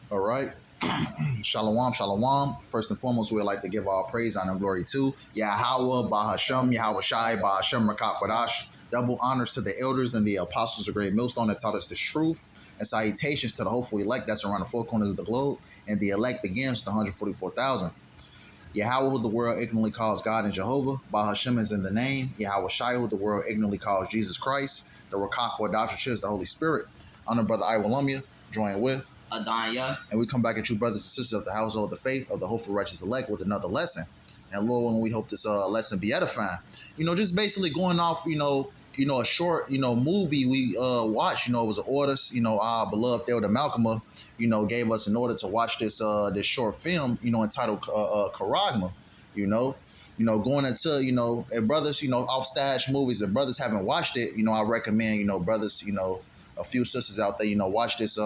All right. Shalom, shalom. First and foremost, we'd like to give all praise, honor, and glory to YAHAWAH, BAHASHAM, YAHAWASHI, BAHASHAM, Rakakwadash. Double honors to the elders and the apostles of Great Millstone that taught us this truth. And salutations to the hopeful elect that's around the four corners of the globe. And the elect begins with the 144,000. Yahweh, who the world ignorantly calls God and Jehovah. BAHASHAM is in the name. YAHAWASHI, who the world ignorantly calls Jesus Christ. The Rakakwadash is the Holy Spirit. Honor brother Iwalumia, join with Adanya. And we come back at you, brothers and sisters of the household of the faith of the hopeful righteous elect, with another lesson. And Lord willing, we hope this lesson be edifying. Just basically going off, a short, movie we watched. It was an order. Our beloved Elder Malcolm, gave us an order to watch this short film, entitled Charagma. Going into, if brothers, off stash movies, if brothers haven't watched it, I recommend, brothers, a few sisters out there, watch this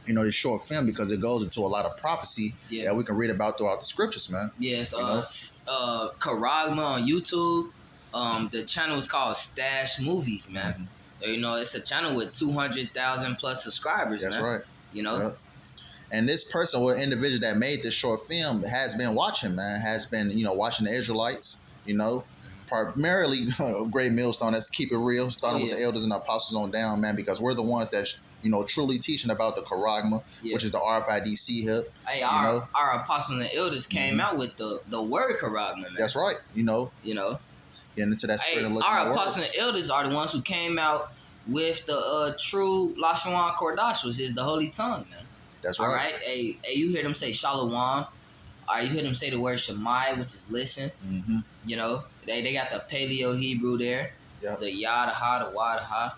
this short film, because it goes into a lot of prophecy that we can read about throughout the scriptures, man. Yes, Charagma on YouTube. The channel is called Stash Movies, man. Mm-hmm. It's a channel with 200,000 plus subscribers. That's man. Right. Yep. And this person or individual that made this short film has been watching, man. Has been, watching the Israelites. Primarily Great Millstone. Let's keep it real. Starting with the elders and the apostles on down, man, because we're the ones that truly teaching about the Charagma, which is the RFID hip. Hey, our apostles and elders came out with the word Charagma, man. That's right. Getting into that spirit and looking our at apostles and elders are the ones who came out with the true Lashon Kodash, which is the holy tongue, man. That's right. All right. Hey, you hear them say Shalom. You hear them say the word Shemai, which is listen. Mm-hmm. They got the Paleo Hebrew there. Yep. The Yadaha, the Wadaha.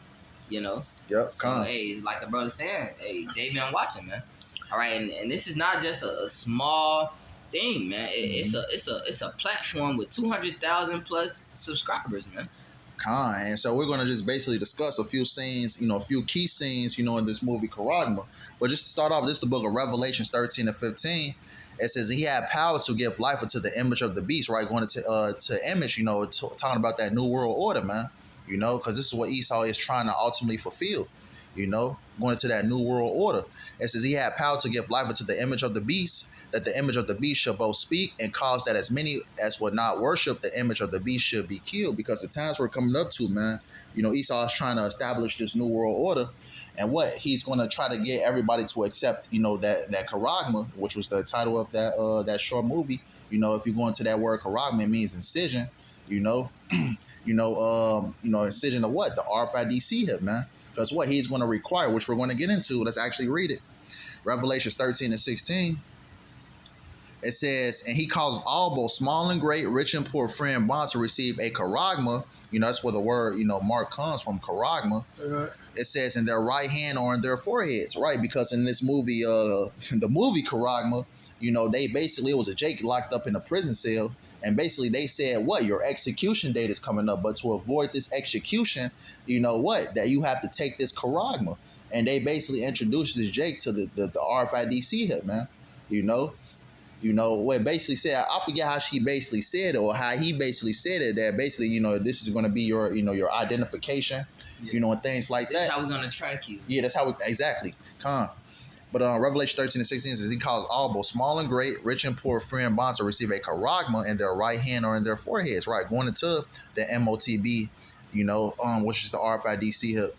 Yep. So hey, like the brother saying, hey, they been watching, man. All right, and this is not just a small thing, man. It's a platform with 200,000 plus subscribers, man. And so we're gonna just basically discuss a few scenes, a few key scenes, in this movie Charagma. But just to start off, this is the book of Revelation 13 and 15. It says he had power to give life unto the image of the beast, right? Going to image, talking about that new world order, man. Because this is what Esau is trying to ultimately fulfill, going into that new world order. It says he had power to give life unto the image of the beast, that the image of the beast shall both speak and cause that as many as would not worship the image of the beast should be killed. Because the times we're coming up to, man, Esau is trying to establish this new world order. And what he's going to try to get everybody to accept, that Charagma, which was the title of that short movie. If you go into that word Charagma, it means incision. Incision of what? The RFID hip, man. Because what he's going to require, which we're going to get into, let's actually read it. Revelation 13 and 16. It says, and he caused all, both small and great, rich and poor, free and bond, to receive a Charagma. That's where the word, mark comes from, Charagma. Uh-huh. It says in their right hand or in their foreheads, right? Because in this movie, the movie Charagma, it was a Jake locked up in a prison cell. And basically they said, what, your execution date is coming up. But to avoid this execution, that you have to take this Charagma. And they basically introduced this Jake to the RFID hip, man. What basically said, I forget how she basically said it, or how he basically said it, that basically, this is going to be your, your identification, and things like that. That's how we're going to track you. Yeah, that's how exactly. But Revelation 13 and 16 says he caused all, both small and great, rich and poor, free and bond, to receive a Charagma in their right hand or in their foreheads, right? Going into the MOTB, which is the RFID hip,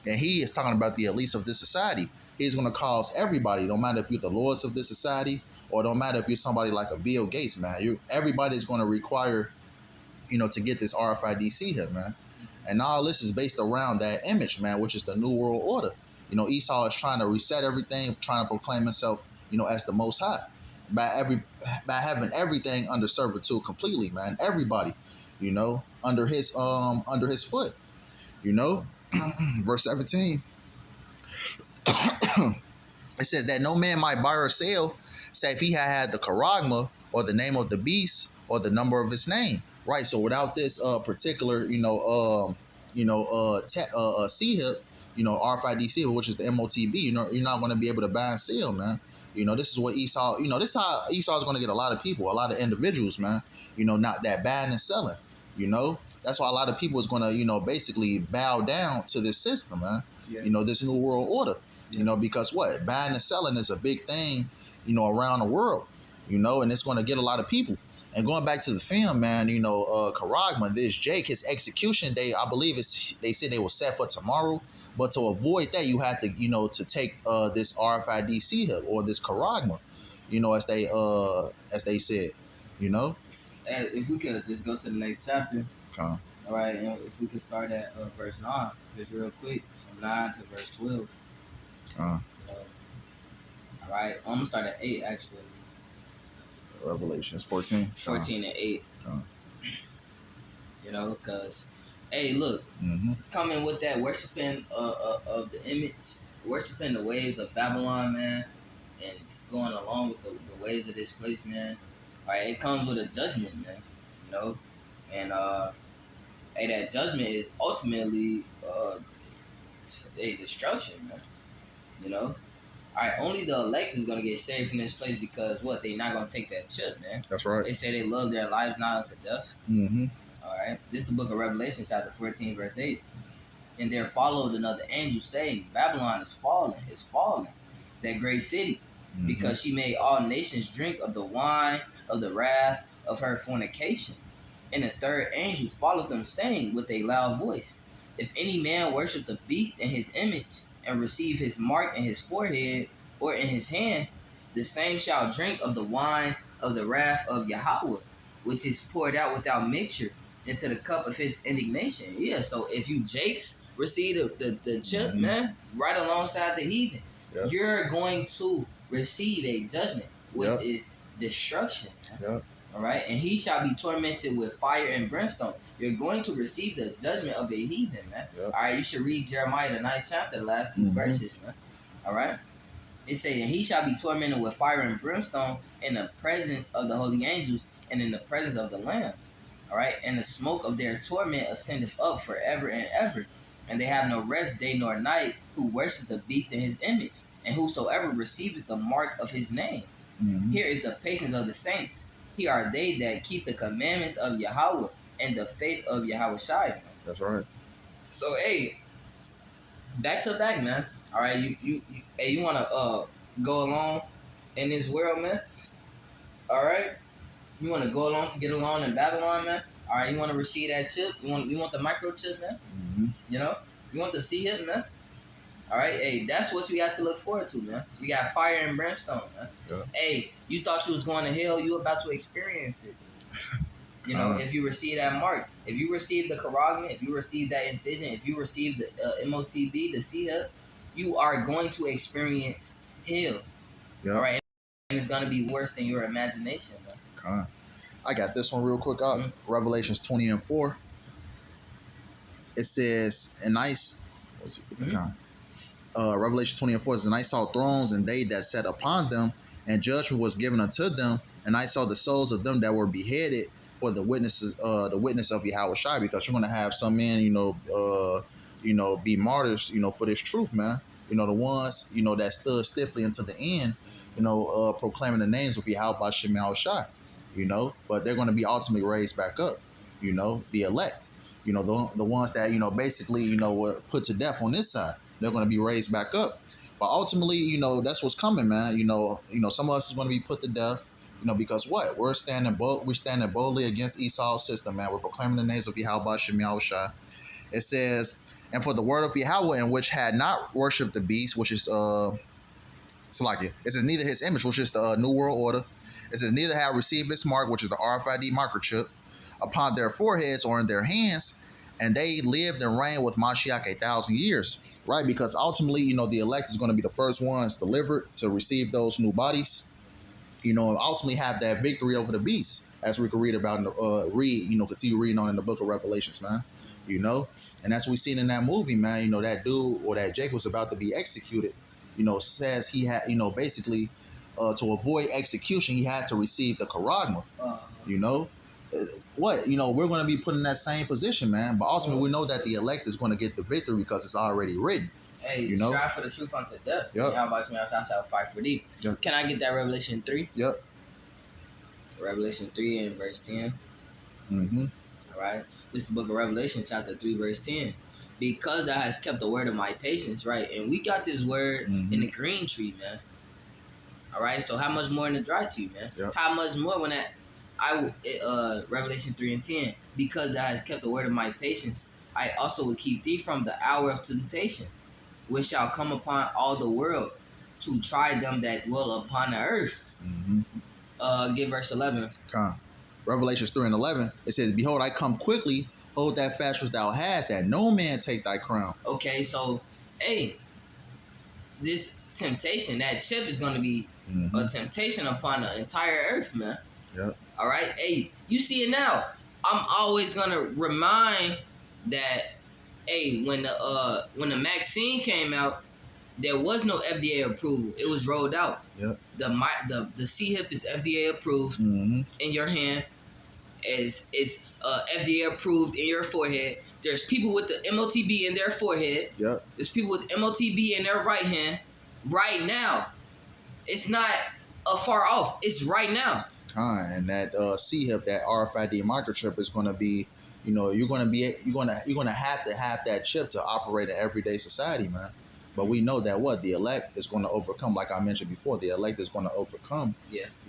and he is talking about the elites of this society. He's going to cause everybody, no matter if you're the lords of this society, or don't matter if you're somebody like a Bill Gates, man. Everybody's going to require, to get this RFID hip, man. And all this is based around that image, man, which is the New World Order. Esau is trying to reset everything, trying to proclaim himself, as the Most High, by having everything under servitude completely, man. Everybody, under his foot, Verse 17. It says that no man might buy or sell, save he had the Charagma, or the name of the beast, or the number of his name. Right. So without this particular, C-hip, RFID, which is the MOTB, you're not going to be able to buy and sell, man. This is what Esau, this is how Esau is going to get a lot of people, a lot of individuals, man, not that buying and selling, That's why a lot of people is going to, basically bow down to this system, man. Yeah. This new world order. You know, because what? Buying and selling is a big thing, you know, around the world, you know, and it's going to get a lot of people. And going back to the film, man, you know, Charagma, this Jake, his execution day, I believe they said they were set for tomorrow. But to avoid that, you have to, you know, to take this RFID hub or this Charagma, you know, as they said, you know. And if we could just go to the next chapter. Okay. All right, and if we could start at verse 9, just real quick, from 9 to verse 12. All right, I'm going to start at 8, actually. Revelations 14. 14 and 8. You know, because, hey, look, Mm-hmm. coming with that worshiping of the image, worshiping the ways of Babylon, man, and going along with the ways of this place, man, all right, it comes with a judgment, man, you know, and, hey, that judgment is ultimately a destruction, man. You know? Alright, only the elect is gonna get saved from this place because what? They not gonna take that chip, man. That's right. They say they love their lives not unto death. Mm-hmm. Alright. This is the book of Revelation, chapter 14, verse 8. And there followed another angel saying, Babylon is fallen, that great city, Mm-hmm. because she made all nations drink of the wine of the wrath of her fornication. And the third angel followed them, saying with a loud voice, if any man worship the beast in his image, and receive his mark in his forehead or in his hand, the same shall drink of the wine of the wrath of YAHAWAH, which is poured out without mixture into the cup of his indignation. Yeah, so if you Jakes receive the chip, Mm-hmm. man, right alongside the heathen, Yep. you're going to receive a judgment, which Yep. is destruction. Yep. All right, and he shall be tormented with fire and brimstone. You're going to receive the judgment of a heathen, man. Yep. All right, you should read Jeremiah, the 9th chapter, the last 2 Mm-hmm. verses, man. All right, it says, and he shall be tormented with fire and brimstone in the presence of the holy angels and in the presence of the Lamb. All right, and the smoke of their torment ascendeth up forever and ever, and they have no rest day nor night who worship the beast in his image, and whosoever receiveth the mark of his name. Mm-hmm. Here is the patience of the saints. Here are they that keep the commandments of YAHAWAH and the faith of YAHAWASHI. That's right. So, hey, back to back, man. All right, you want to go along in this world, man. All right, you want to go along to get along in Babylon, man. All right, you want to receive that chip. You want the microchip, man. Mm-hmm. You know, you want to see him, man. All right, hey, that's what you got to look forward to, man. You got fire and brimstone, man. Yeah. Hey, you thought you was going to hell, you about to experience it. You know, if you receive that mark, if you receive the Charagma, if you receive that incision, if you receive the MOTB, the C-Hub, you are going to experience hell. Yeah. All right, and it's going to be worse than your imagination, man. Okay. I got this one real quick out. Mm-hmm. Revelations 20 and 4. It says, and nice. What's it? Mm-hmm. Revelation 20 and 4 says, and I saw thrones and they that sat upon them, and judgment was given unto them, and I saw the souls of them that were beheaded for the witnesses, the witness of YAHAWASHI, because you're going to have some men, be martyrs, for this truth, man. The ones, that stood stiffly until the end, proclaiming the names of YAHAWASHI, but they're going to be ultimately raised back up, the elect, the ones that, basically, were put to death on this side. They're going to be raised back up. But ultimately, that's what's coming, man. Some of us is going to be put to death, because what? We're standing boldly against Esau's system, man. We're proclaiming the names of YAHAWASHI. It says, and for the word of Yahweh, in which had not worshipped the beast, which is Salakia. It says neither his image, which is the New World Order. It says neither had received his mark, which is the RFID microchip, upon their foreheads or in their hands, and they lived and reigned with Mashiach 1,000 years. Right, because ultimately, the elect is going to be the first ones delivered to receive those new bodies, and ultimately have that victory over the beast, as we can read about, continue reading on in the book of Revelations, man. And that's what we seen in that movie, man. That dude or that Jake was about to be executed, says he had, basically, to avoid execution, he had to receive the Charagma, What we're going to be put in that same position, man. But ultimately, we know that the elect is going to get the victory because it's already written. Hey, strive for the truth unto death. Yep. How about me? I shall fight for thee. Yep. Can I get that Revelation 3? Yep. Revelation 3 and verse 10. Mm-hmm. All right. This is the book of Revelation, chapter 3, verse 10. because thou hast kept the word of my patience, right? And we got this word in the green tree, man. All right, so how much more in the dry tree, man? Yep. How much more when Revelation 3:10, because thou hast kept the word of my patience, I also will keep thee from the hour of temptation, which shall come upon all the world to try them that dwell upon the earth. Give verse 11. Revelations 3:11, it says, behold, I come quickly, hold that fast which thou hast, that no man take thy crown. Okay, so, hey, this temptation, that chip is going to be a temptation upon the entire earth, man. Yep. All right? Hey, you see it now. I'm always going to remind that, hey, when the vaccine came out, there was no FDA approval. It was rolled out. Yep. The C-hip is FDA approved in your hand. It's FDA approved in your forehead. There's people with the MOTB in their forehead. Yep. There's people with MOTB in their right hand. Right now, it's not far off. It's right now. And that C-hip, that RFID microchip, is going to be, you're going to have that chip to operate in everyday society, man. But we know that the elect is going to overcome, like I mentioned before, the elect is going to overcome,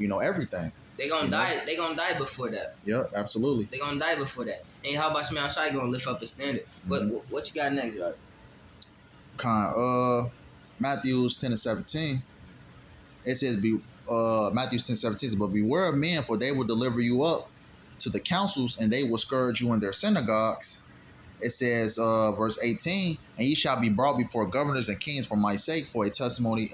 everything. They're going to die. They're going to die before that. Yep, absolutely. They're going to die before that. And how about Shemai Shai going to lift up a standard? What you got next, right? Matthews 10:17. It says, Matthews 10:17 says, but beware of men, for they will deliver you up to the councils, and they will scourge you in their synagogues. It says, verse 18, and ye shall be brought before governors and kings for my sake, for a testimony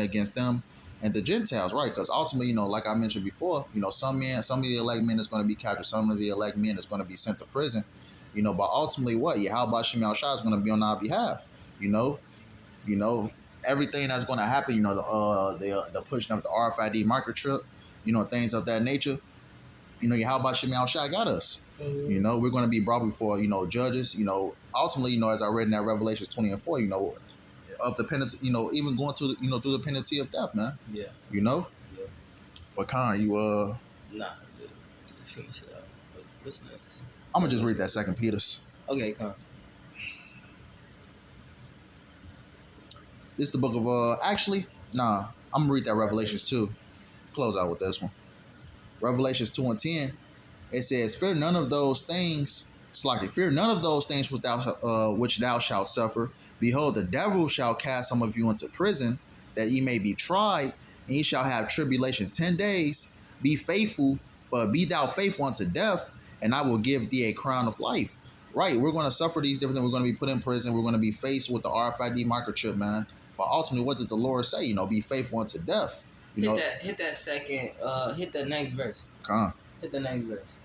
against them and the Gentiles, right? Because ultimately, like I mentioned before, some of the elect men is going to be captured, some of the elect men is going to be sent to prison, but ultimately YAHAWASHI is going to be on our behalf, everything that's going to happen, the pushing of the RFID microchip, things of that nature, YAHAWASHI got us. We're going to be brought before, judges, ultimately, as I read in that Revelations 20:4, of the penalty, even going through through the penalty of death, man. Yeah. Yeah. But Nah, finish it up. What's next? I'm gonna just read that 2 Peter's. Okay, come. This is the book of I'm gonna read that Revelations 2. Close out with this one. Revelations 2:10. It says, fear none of those things. Fear none of those things which thou shalt suffer. Behold, the devil shall cast some of you into prison, that ye may be tried, and ye shall have tribulations 10 days. Be faithful, but be thou faithful unto death, and I will give thee a crown of life. Right, we're going to suffer these different things. We're going to be put in prison. We're going to be faced with the RFID microchip, man. But ultimately, what did the Lord say? Be faithful unto death. Hit that second. Hit the next verse. Hit the next verse.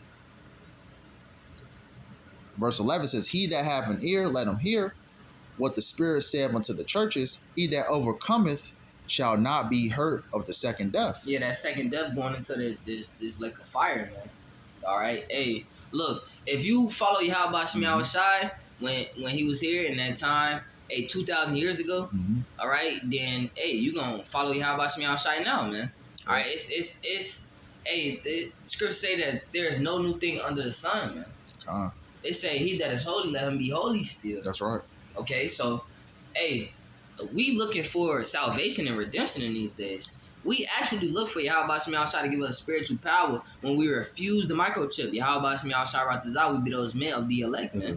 Verse 11 says, he that hath an ear, let him hear what the Spirit saith unto the churches. He that overcometh shall not be hurt of the second death. Yeah, that second death going into this lake of fire, man. All right, hey, look, if you follow YAHAWASHI when he was here in that time, 2,000 years ago, all right, then you gonna follow YAHAWASHI now, man. All right, it's the scriptures say that there is no new thing under the sun, man. They say he that is holy, let him be holy still. That's right. Okay, so, we looking for salvation and redemption in these days. We actually look for YAHAWASHI to give us spiritual power when we refuse the microchip. YAHAWASHI Ratazah, we be those men of the elect, man.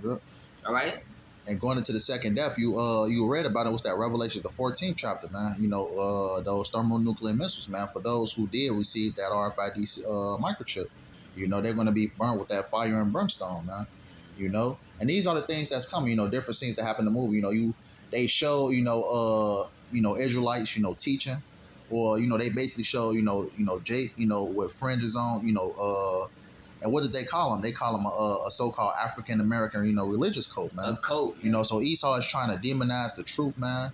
All right? And going into the second death, you read about it, was that Revelation, the 14th chapter, man. Those thermonuclear missiles, man, for those who did receive that RFID microchip. They're going to be burned with that fire and brimstone, man. And these are the things that's coming, different scenes that happen in the movie. They show, Israelites, teaching, or, they basically show, Jake, with fringes on, and what did they call them? They call them a so-called African-American, religious cult, man. A cult. So Esau is trying to demonize the truth, man.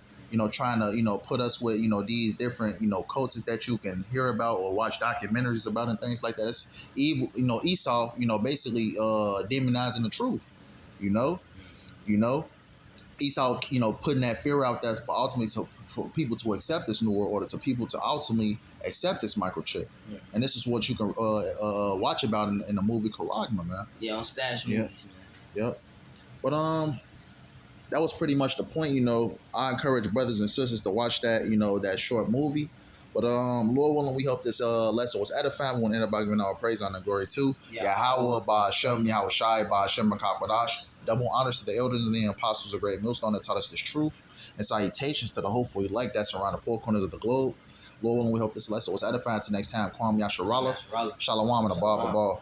Trying to, put us with, these different, cults that you can hear about or watch documentaries about and things like that. It's evil, Esau, basically demonizing the truth, Esau, putting that fear out there for ultimately for people to accept this new world order, to people to ultimately accept this microchip. Yeah. And this is what you can watch about in the movie Charagma, man. Yeah, on Stash movies, man. Yep. But that was pretty much the point. I encourage brothers and sisters to watch that, that short movie. But Lord willing, we hope this lesson was edifying. We want to end up by giving our praise honor and glory to YAHAWAH, BAHASHAM, YAHAWASHI, BAHASHAM, Makapadash. Double honors to the elders and the apostles of Great Millstone that taught us this truth. And salutations to the hopeful elect that's around the four corners of the globe. Lord willing, we hope this lesson was edifying. Till next time, Kwam Yasharallah. Shalom and Abba.